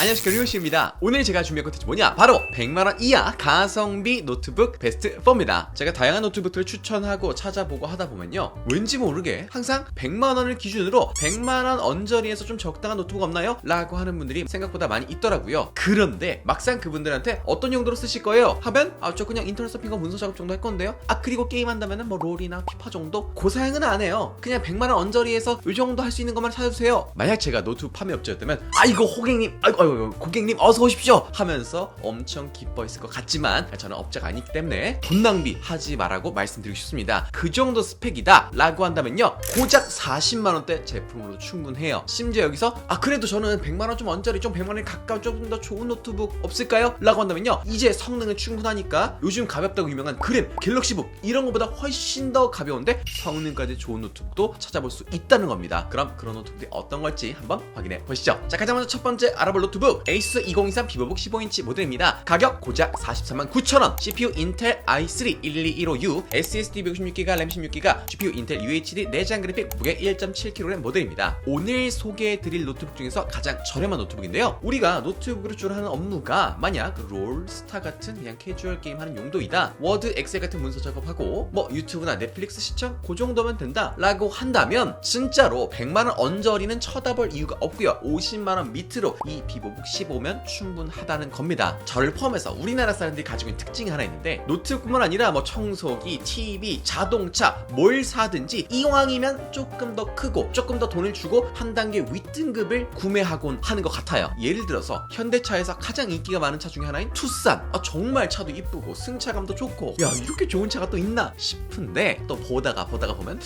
안녕하십니까, 류시입니다. 오늘 제가 준비한 컨텐츠 뭐냐? 바로 100만원 이하 가성비 노트북 베스트 4입니다. 제가 다양한 노트북들을 추천하고 찾아보고 하다 보면요, 왠지 모르게 항상 100만원을 기준으로 100만원 언저리에서 좀 적당한 노트북 없나요? 라고 하는 분들이 생각보다 많이 있더라고요. 그런데 막상 그분들한테 어떤 용도로 쓰실 거예요? 하면 저 그냥 인터넷 서핑과 문서 작업 정도 할 건데요. 그리고 게임한다면은 뭐 롤이나 피파 정도? 그 사양은 안 해요. 그냥 100만원 언저리에서 이 정도 할 수 있는 것만 찾아주세요. 만약 제가 노트북 판매 업체였다면 이거 호객님, 아이고 고객님 어서 오십시오 하면서 엄청 기뻐했을 것 같지만 저는 업자가 아니기 때문에 돈 낭비하지 말라고 말씀드리고 싶습니다. 그 정도 스펙이다 라고 한다면요, 고작 40만원대 제품으로 충분해요. 심지어 여기서 그래도 저는 100만원 좀 언저리, 좀 100만원에 가까운 조금 더 좋은 노트북 없을까요? 라고 한다면요, 이제 성능은 충분하니까 요즘 가볍다고 유명한 그램, 갤럭시북 이런 것보다 훨씬 더 가벼운데 성능까지 좋은 노트북도 찾아볼 수 있다는 겁니다. 그럼 그런 노트북이 어떤 걸지 한번 확인해 보시죠. 자, 가장 먼저 첫 번째 알아볼 노트북, ASUS 2023 비보북 15인치 모델입니다. 가격 고작 449,000원, CPU 인텔 i3 12155U, SSD 156GB, 램 16GB, GPU 인텔 UHD 내장 그래픽, 무게 1.7kg 모델입니다. 오늘 소개해드릴 노트북 중에서 가장 저렴한 노트북인데요, 우리가 노트북으로 주로 하는 업무가 만약 롤, 스타 같은 그냥 캐주얼 게임 하는 용도이다, 워드, 엑셀 같은 문서 작업하고 뭐 유튜브나 넷플릭스 시청 그 정도면 된다 라고 한다면 진짜로 100만원 언저리는 쳐다볼 이유가 없고요, 50만원 밑으로 이 비보북 15면 충분하다는 겁니다. 저를 포함해서 우리나라 사람들이 가지고 있는 특징이 하나 있는데, 노트북뿐만 아니라 뭐 청소기, TV, 자동차 뭘 사든지 이왕이면 조금 더 크고 조금 더 돈을 주고 한 단계 윗등급을 구매하곤 하는 것 같아요. 예를 들어서 현대차에서 가장 인기가 많은 차 중에 하나인 투싼, 정말 차도 이쁘고 승차감도 좋고 이렇게 좋은 차가 또 있나 싶은데, 또 보다가 보면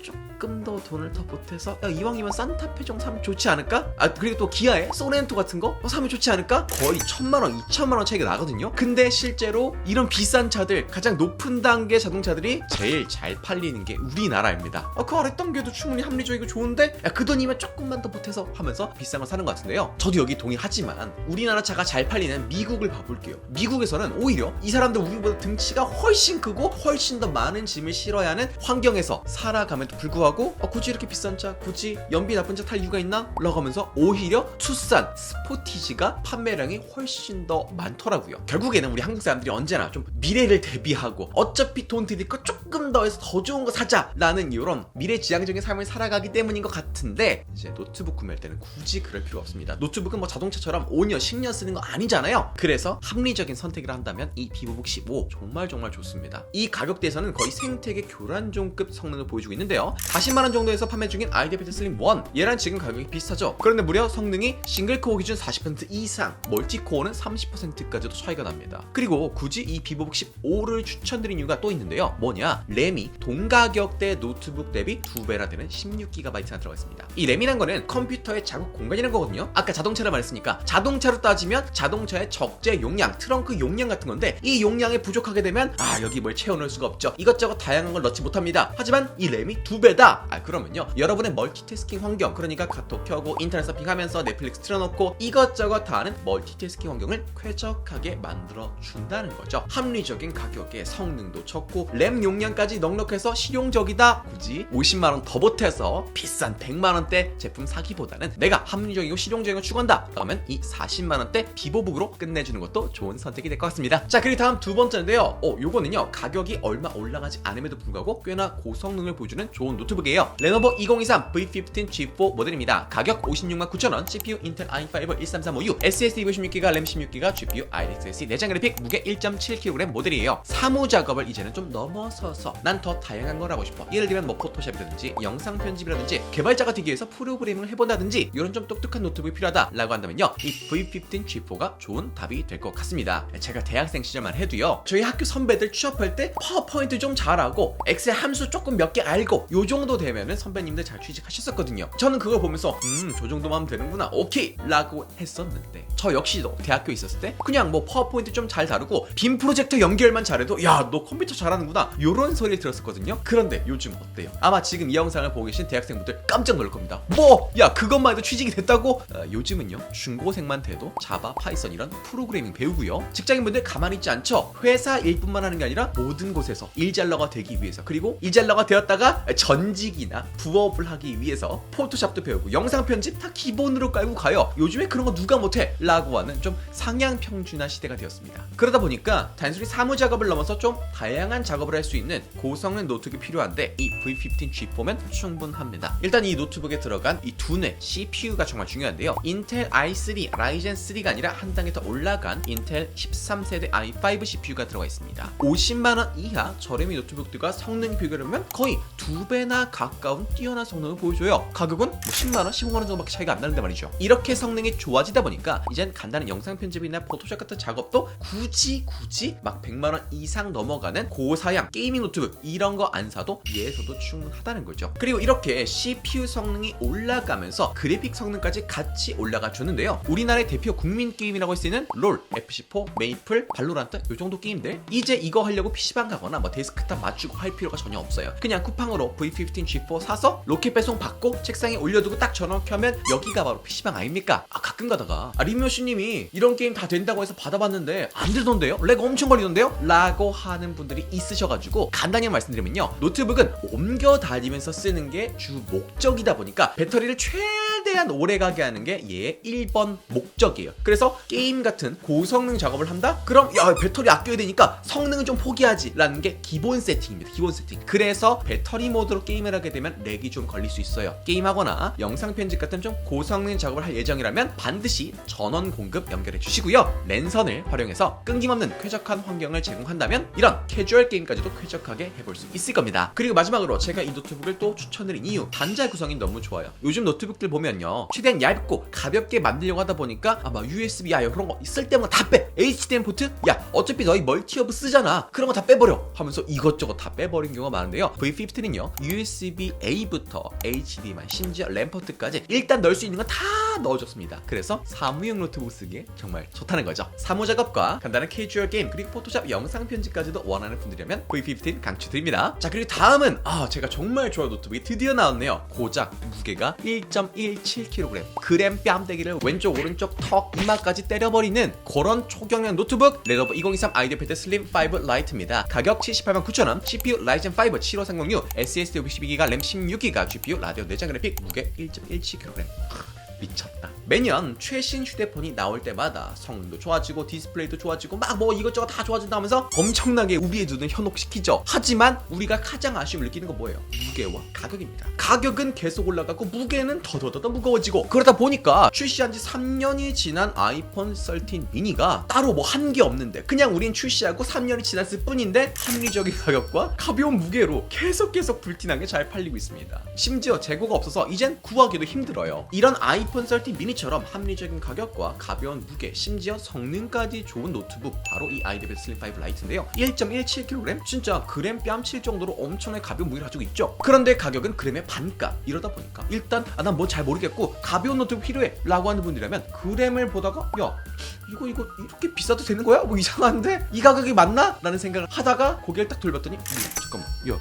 조금 더 돈을 더 보태서 이왕이면 산타페 정도 사면 좋지 않을까? 그리고 또 기아의 소렌토 같은 거 사면 좋지 않을까? 거의 1000만원, 2000만원 차이가 나거든요. 근데 실제로 이런 비싼 차들, 가장 높은 단계 자동차들이 제일 잘 팔리는 게 우리나라입니다. 그 아래 단계도 충분히 합리적이고 좋은데 그 돈이면 조금만 더 보태서 하면서 비싼 거 사는 것 같은데요, 저도 여기 동의하지만 우리나라 차가 잘 팔리는 미국을 봐볼게요. 미국에서는 오히려 이 사람들 우리보다 등치가 훨씬 크고 훨씬 더 많은 짐을 실어야 하는 환경에서 살아감에도 불구하고 굳이 이렇게 비싼 차, 굳이 연비 나쁜 차 탈 이유가 있나? 라고 하면서 오히려 투싼 스포티지가 판매량이 훨씬 더 많더라고요. 결국에는 우리 한국 사람들이 언제나 좀 미래를 대비하고 어차피 돈 들일 거 조금 더 해서 더 좋은 거 사자 라는 이런 미래지향적인 삶을 살아가기 때문인 것 같은데, 이제 노트북 구매할 때는 굳이 그럴 필요 없습니다. 노트북은 뭐 자동차처럼 5년, 10년 쓰는 거 아니잖아요. 그래서 합리적인 선택을 한다면 이 비보북 15 정말 좋습니다. 이 가격대에서는 거의 생태계 교란종급 성능을 보여주고 있는데요, 40만원 정도에서 판매 중인 아이디어패드 슬림 1, 얘랑 지금 가격이 비슷하죠. 그런데 무려 성능이 싱글코어 기준 40% 이상, 멀티코어는 30%까지도 차이가 납니다. 그리고 굳이 이 비보북 15를 추천드린 이유가 또 있는데요, 뭐냐, 램이 동가격대 노트북 대비 2배나 되는 16GB나 들어가 있습니다. 이 램이란 거는 컴퓨터의 작업 공간이라는 거거든요. 아까 자동차를 말했으니까 자동차로 따지면 자동차의 적재 용량, 트렁크 용량 같은 건데, 이 용량이 부족하게 되면 여기 뭘 채워넣을 수가 없죠. 이것저것 다양한 걸 넣지 못합니다. 하지만 이 램이 2배다. 그러면요, 여러분의 멀티태스킹 환경, 그러니까 카톡 켜고 인터넷 서핑하면서 넷플릭스 틀어놓고 이것저것 다 하는 멀티태스킹 환경을 쾌적하게 만들어 준다는 거죠. 합리적인 가격에 성능도 좋고 램 용량까지 넉넉해서 실용적이다. 굳이 50만원 더 보태서 비싼 100만원대 제품 사기보다는 내가 합리적이고 실용적인 걸 추구한다 그러면 이 40만원대 비보북으로 끝내주는 것도 좋은 선택이 될 것 같습니다. 자, 그리고 다음 두 번째인데요, 요거는요, 가격이 얼마 올라가지 않음에도 불구하고 꽤나 고성능을 보여주는 좋은 노트북이에요. 레노버 2023 V15 G4 모델입니다. 가격 569,000원, CPU 인텔 i5 13355U, SSD 256GB, 램 16GB, GPU IRIX 내장 그래픽, 무게 1.7kg 모델이에요. 사무 작업을 이제는 좀 넘어서서 난 더 다양한 걸 하고 싶어. 예를 들면 뭐 포토샵이라든지 영상 편집이라든지 개발자가 되기 위해서 프로그래밍을 해본다든지 이런 좀 똑똑한 노트북이 필요하다 라고 한다면요, 이 V15 G4가 좋은 답이 될 것 같습니다. 제가 대학생 시절만 해도요, 저희 학교 선배들 취업할 때 파워포인트 좀 잘하고 엑셀 함수 조금 몇 개 알고 요 정도 되면은 선배님들 잘 취직하셨었거든요. 저는 그걸 보면서 저 정도만 하면 되는구나, 오케이 라고 했었는데, 저 역시도 대학교에 있었을 때 그냥 뭐 파워포인트 좀 잘 다루고 빔 프로젝터 연결만 잘해도 야, 너 컴퓨터 잘하는구나 요런 소리를 들었었거든요. 그런데 요즘 어때요? 아마 지금 이 영상을 보고 계신 대학생분들 깜짝 놀랄 겁니다. 야, 그것만 해도 취직이 됐다고? 요즘은요, 중고생만 돼도 자바, 파이썬 이런 프로그래밍 배우고요, 직장인분들 가만히 있지 않죠. 회사 일뿐만 하는 게 아니라 모든 곳에서 일잘러가 되기 위해서, 그리고 일잘러가 되었다가 전 전직이나 부업을 하기 위해서 포토샵도 배우고 영상 편집 다 기본으로 깔고 가요. 요즘에 그런 거 누가 못해? 라고 하는 좀 상향 평준화 시대가 되었습니다. 그러다 보니까 단순히 사무 작업을 넘어서 좀 다양한 작업을 할 수 있는 고성능 노트북이 필요한데 이 V15 G4면 충분합니다. 일단 이 노트북에 들어간 이 두뇌 CPU가 정말 중요한데요. 인텔 i3 라이젠 3가 아니라 한 단계 더 올라간 인텔 13세대 i5 CPU가 들어가 있습니다. 50만원 이하 저렴이 노트북들과 성능 비교하면 거의 2배나 가까운 뛰어난 성능을 보여줘요. 가격은 뭐 10만원, 15만원 정도밖에 차이가 안 나는데 말이죠. 이렇게 성능이 좋아지다 보니까 이젠 간단한 영상 편집이나 포토샵 같은 작업도 굳이 막 100만원 이상 넘어가는 고사양 게이밍 노트북 이런 거 안 사도 얘에서도 충분하다는 거죠. 그리고 이렇게 CPU 성능이 올라가면서 그래픽 성능까지 같이 올라가 줬는데요. 우리나라의 대표 국민 게임이라고 할 수 있는 롤, FC4, 메이플, 발로란트 요 정도 게임들 이제 이거 하려고 PC방 가거나 뭐 데스크탑 맞추고 할 필요가 전혀 없어요. 그냥 쿠팡으로 V15 G4 사서 로켓 배송 받고 책상에 올려두고 딱 전원 켜면 여기가 바로 PC방 아닙니까? 가끔 가다가 리묘씨님이 이런 게임 다 된다고 해서 받아봤는데 안 되던데요? 렉 엄청 걸리던데요? 라고 하는 분들이 있으셔가지고 간단히 말씀드리면요, 노트북은 옮겨 다니면서 쓰는 게 주 목적이다 보니까 배터리를 최대한 오래가게 하는 게 얘의 1번 목적이에요. 그래서 게임 같은 고성능 작업을 한다? 그럼 야 배터리 아껴야 되니까 성능은 좀 포기하지 라는 게 기본 세팅입니다. 기본 세팅. 그래서 배터리 모드로 게임을 하게 되면 렉이 좀 걸릴 수 있어요. 게임하거나 영상 편집 같은 좀 고성능 작업을 할 예정이라면 반드시 전원 공급 연결해 주시고요. 랜선을 활용해서 끊김없는 쾌적한 환경을 제공한다면 이런 캐주얼 게임까지도 쾌적하게 해볼 수 있을 겁니다. 그리고 마지막으로 제가 이 노트북을 또 추천드린 이유, 단자 구성이 너무 좋아요. 요즘 노트북들 보면요, 최대한 얇고 가볍게 만들려고 하다 보니까 아마 USB 그런 거 쓸 때마다 다 빼. HDMI 포트? 야 어차피 너희 멀티허브 쓰잖아. 그런 거 다 빼버려 하면서 이것저것 다 빼버린 경우가 많은데요. V15는요 USB-A부터 HDMI 심지어 램 포트까지 일단 넣을 수 있는 건 다 넣어줬습니다. 그래서 사무용 노트북 쓰기에 정말 좋다는 거죠. 사무 작업과 간단한 캐주얼 게임 그리고 포토샵 영상 편집까지도 원하는 분들이라면 V15 강추드립니다. 자, 그리고 다음은 제가 정말 좋아하는 노트북이 드디어 나왔네요. 고작 무게가 1.17kg 그램 뺨대기를 왼쪽 오른쪽 턱 이마까지 때려버리는 그런 초경량 노트북 레노버 2023 아이디어패드 슬림 5 라이트입니다. 가격 789,000원, CPU 라이젠 5 75306, SSD 512GB, 램 16GB, GPU 라디오 내장 그래픽, 무게 1.17kg. 미쳤다. 매년 최신 휴대폰이 나올 때마다 성능도 좋아지고 디스플레이도 좋아지고 막 뭐 이것저것 다 좋아진다 하면서 엄청나게 우리의 눈을 현혹시키죠. 하지만 우리가 가장 아쉬움을 느끼는 건 뭐예요? 무게와 가격입니다. 가격은 계속 올라가고 무게는 더더더 무거워지고, 그러다 보니까 출시한 지 3년이 지난 아이폰 13 미니가 따로 뭐 한 게 없는데 그냥 우린 출시하고 3년이 지났을 뿐인데 합리적인 가격과 가벼운 무게로 계속 불티나게 잘 팔리고 있습니다. 심지어 재고가 없어서 이젠 구하기도 힘들어요. 이런 아이폰 13 미니처럼 합리적인 가격과 가벼운 무게, 심지어 성능까지 좋은 노트북 바로 이 아이디어패드 슬림 5 라이트인데요. 1.17kg? 진짜 그램 뺨칠 정도로 엄청나게 가벼운 무게를 가지고 있죠. 그런데 가격은 그램의 반값. 이러다 보니까 일단 난 뭐 잘 모르겠고 가벼운 노트북 필요해 라고 하는 분들이라면 그램을 보다가 야 이거 이렇게 비싸도 되는 거야? 뭐 이상한데? 이 가격이 맞나? 라는 생각을 하다가 고개를 딱 돌렸더니 잠깐만 야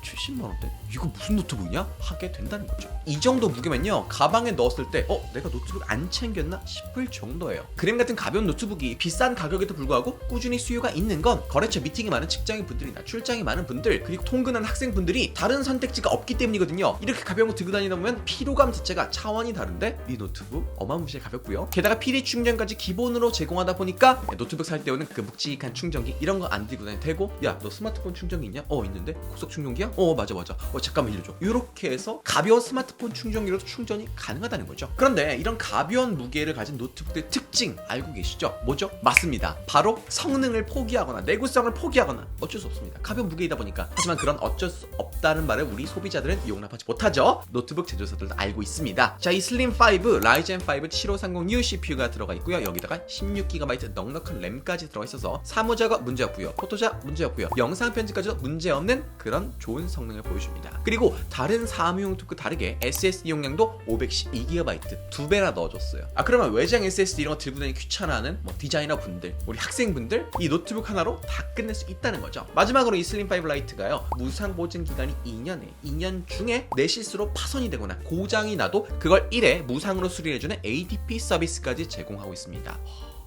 70만원대? 이거 무슨 노트북이냐? 하게 된다는 거죠. 이 정도 무게면요 가방에 넣었을 때 내가 노트북 안 챙겼나 싶을 정도예요. 그램 같은 가벼운 노트북이 비싼 가격에도 불구하고 꾸준히 수요가 있는 건 거래처 미팅이 많은 직장인 분들이나 출장이 많은 분들 그리고 통근한 학생분들이 다른 선택지가 없기 때문이거든요. 이렇게 가벼운 거 들고 다니다 보면 피로감 자체가 차원이 다른데 이 노트북 어마무시하게 가볍고요. 게다가 PD 충전까지 기본으로 제공하다 보니까 노트북 살 때 오는 그 묵직한 충전기 이런 거 안 들고 다녀도 되고, 야 너 스마트폰 충전기 있냐? 있는데? 고속 충전기야? 맞아 잠깐만 빌려줘. 이렇게 해서 가벼운 스마트폰 충전기로도 충전이 가능하다는 거죠. 그런데 이런 가벼운 무게를 가진 노트북의 특징 알고 계시죠? 뭐죠? 맞습니다. 바로 성능을 포기하거나 내구성을 포기하거나 어쩔 수 없습니다. 가벼운 무게이다 보니까. 하지만 그런 어쩔 수 없다는 말을 우리 소비자들은 용납하지 못하죠. 노트북 제조사들도 알고 있습니다. 자, 이 슬림 5 라이젠 5 7530U CPU가 들어가 있고요. 여기다가 16GB 넉넉한 램까지 들어가 있어서 사무 작업 문제 없고요. 포토샵 문제 없고요. 영상 편집까지도 문제 없는 그런 좋은 성능을 보여줍니다. 그리고 다른 사무용 노트북과 다르게 SSD 용량도 512GB 2배나 넣어줬어요. 그러면 외장 SSD 이런 거 들고 다니기 귀찮아하는 디자이너 분들, 우리 학생분들 이 노트북 하나로 다 끝낼 수 있다는 거죠. 마지막으로 이 슬림 5 라이트가요 무상 보증 기간이 2년 중에 내 실수로 파손이 되거나 고장이 나도 그걸 1회 무상으로 수리해주는 ADP 서비스까지 제공하고 있습니다.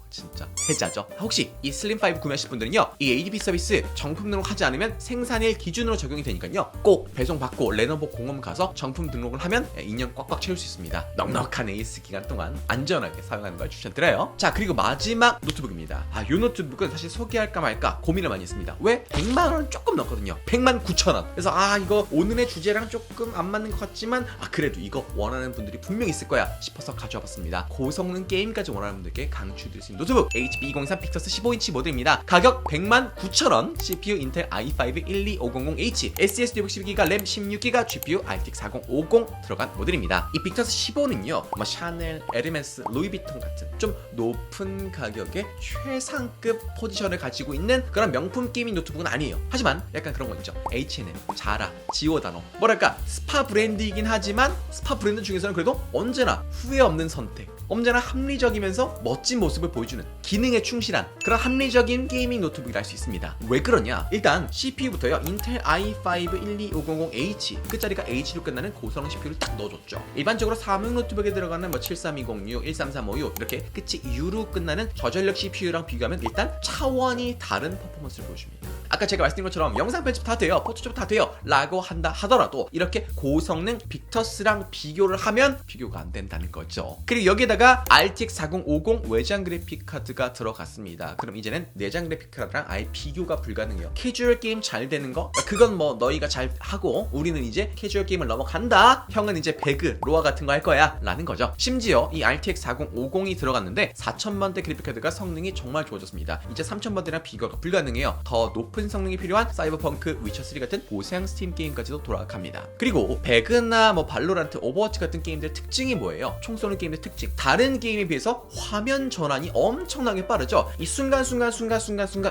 진짜 해자죠. 혹시 이 슬림5 구매하실 분들은요, 이 ADP 서비스 정품 등록하지 않으면 생산일 기준으로 적용이 되니까요, 꼭 배송받고 레노버 공홈 가서 정품 등록을 하면 2년 꽉꽉 채울 수 있습니다. 넉넉한 에이스 기간 동안 안전하게 사용하는 걸 추천드려요. 자, 그리고 마지막 노트북입니다. 이 노트북은 사실 소개할까 말까 고민을 많이 했습니다. 왜? 100만원 조금 넘거든요. 109,000원. 그래서 이거 오늘의 주제랑 조금 안 맞는 것 같지만 그래도 이거 원하는 분들이 분명 있을 거야 싶어서 가져와 봤습니다. 고성능 게임까지 원하는 분들께 강추드릴 수 있는 노트북 HP 203 픽터스 15인치 모델입니다. 가격 109,000원, CPU 인텔 i5 12500H, SSD 612GB, 램 16GB, GPU RTX 4050 들어간 모델입니다. 이 픽터스 15는요, 샤넬, 에르메스, 루이비통 같은 좀 높은 가격의 최상급 포지션을 가지고 있는 그런 명품 게이밍 노트북은 아니에요. 하지만 약간 그런 거 있죠. H&M, 자라, 지오다노, 뭐랄까 스파 브랜드이긴 하지만 스파 브랜드 중에서는 그래도 언제나 후회 없는 선택, 언제나 합리적이면서 멋진 모습을 보여주는 기능에 충실한 그런 합리적인 게이밍 노트북이라 할 수 있습니다. 왜 그러냐? 일단 CPU부터요, 인텔 i5 12500H, 끝자리가 H로 끝나는 고성능 CPU를 딱 넣어줬죠. 일반적으로 사무용 노트북에 들어가는 73206, 13356 이렇게 끝이 U로 끝나는 저전력 CPU랑 비교하면 일단 차원이 다른 퍼포먼스를 보여줍니다. 아까 제가 말씀드린 것처럼 영상 편집 다 돼요, 포토샵 다 돼요 라고 한다 하더라도 이렇게 고성능 빅터스랑 비교를 하면 비교가 안 된다는 거죠. 그리고 여기에다가 RTX 4050 외장 그래픽 카드가 들어갔습니다. 그럼 이제는 내장 그래픽 카드랑 아예 비교가 불가능해요. 캐주얼 게임 잘 되는 거 그건 너희가 잘 하고 우리는 이제 캐주얼 게임을 넘어간다, 형은 이제 배그, 로아 같은 거 할 거야 라는 거죠. 심지어 이 RTX 4050이 들어갔는데 4000번대 그래픽 카드가 성능이 정말 좋아졌습니다. 이제 3000번대랑 비교가 불가능해요. 더 높은 성능이 필요한 사이버펑크, 위쳐3 같은 고사양 스팀 게임까지도 돌아갑니다. 그리고 배그나 발로란트, 오버워치 같은 게임들의 특징이 뭐예요? 총 쏘는 게임의 특징, 다른 게임에 비해서 화면 전환이 엄청나게 빠르죠. 이 순간순간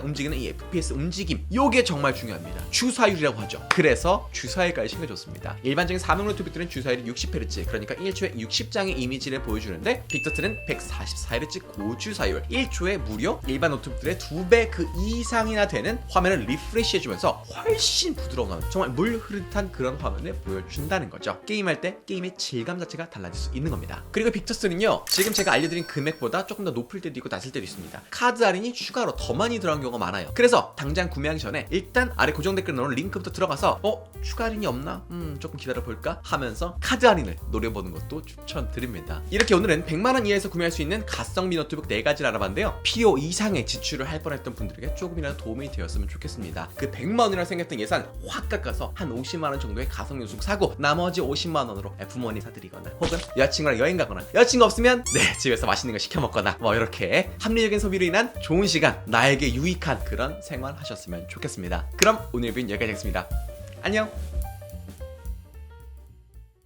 움직이는 이 FPS 움직임, 요게 정말 중요합니다. 주사율이라고 하죠. 그래서 주사율까지 챙겨줬습니다. 일반적인 사무용 노트북들은 주사율이 60Hz, 그러니까 1초에 60장의 이미지를 보여주는데 빅터스는 144Hz 고주사율, 1초에 무려 일반 노트북들의 2배 그 이상이나 되는 화면을 리프레시해주면서 훨씬 부드러운, 정말 물 흐릿한 그런 화면을 보여준다는 거죠. 게임할 때 게임의 질감 자체가 달라질 수 있는 겁니다. 그리고 빅터스는요, 지금 제가 알려드린 금액보다 조금 더 높을 때도 있고 낮을 때도 있습니다. 카드 할인이 추가로 더 많이 들어간 경우가 많아요. 그래서 당장 구매하기 전에 일단 아래 고정 댓글에 넣은 링크부터 들어가서 추가 할인이 없나? 조금 기다려볼까? 하면서 카드 할인을 노려보는 것도 추천드립니다. 이렇게 오늘은 100만원 이하에서 구매할 수 있는 가성비 노트북 4가지를 알아봤는데요, 필요 이상의 지출을 할 뻔했던 분들에게 조금이라도 도움이 되었으면 좋겠습니다. 그 100만원이라 생각했던 예산 확 깎아서 한 50만원 정도의 가성비 노트북 사고 나머지 50만원으로 부모님 사드리거나 혹은 여자친구랑 여행 가거나, 여자친구 없으면 집에서 맛있는 거 시켜 먹거나 이렇게 합리적인 소비로 인한 좋은 시간, 나에게 유익한 그런 생활 하셨으면 좋겠습니다. 그럼 오늘 뷰는 여기까지 하겠습니다. 안녕.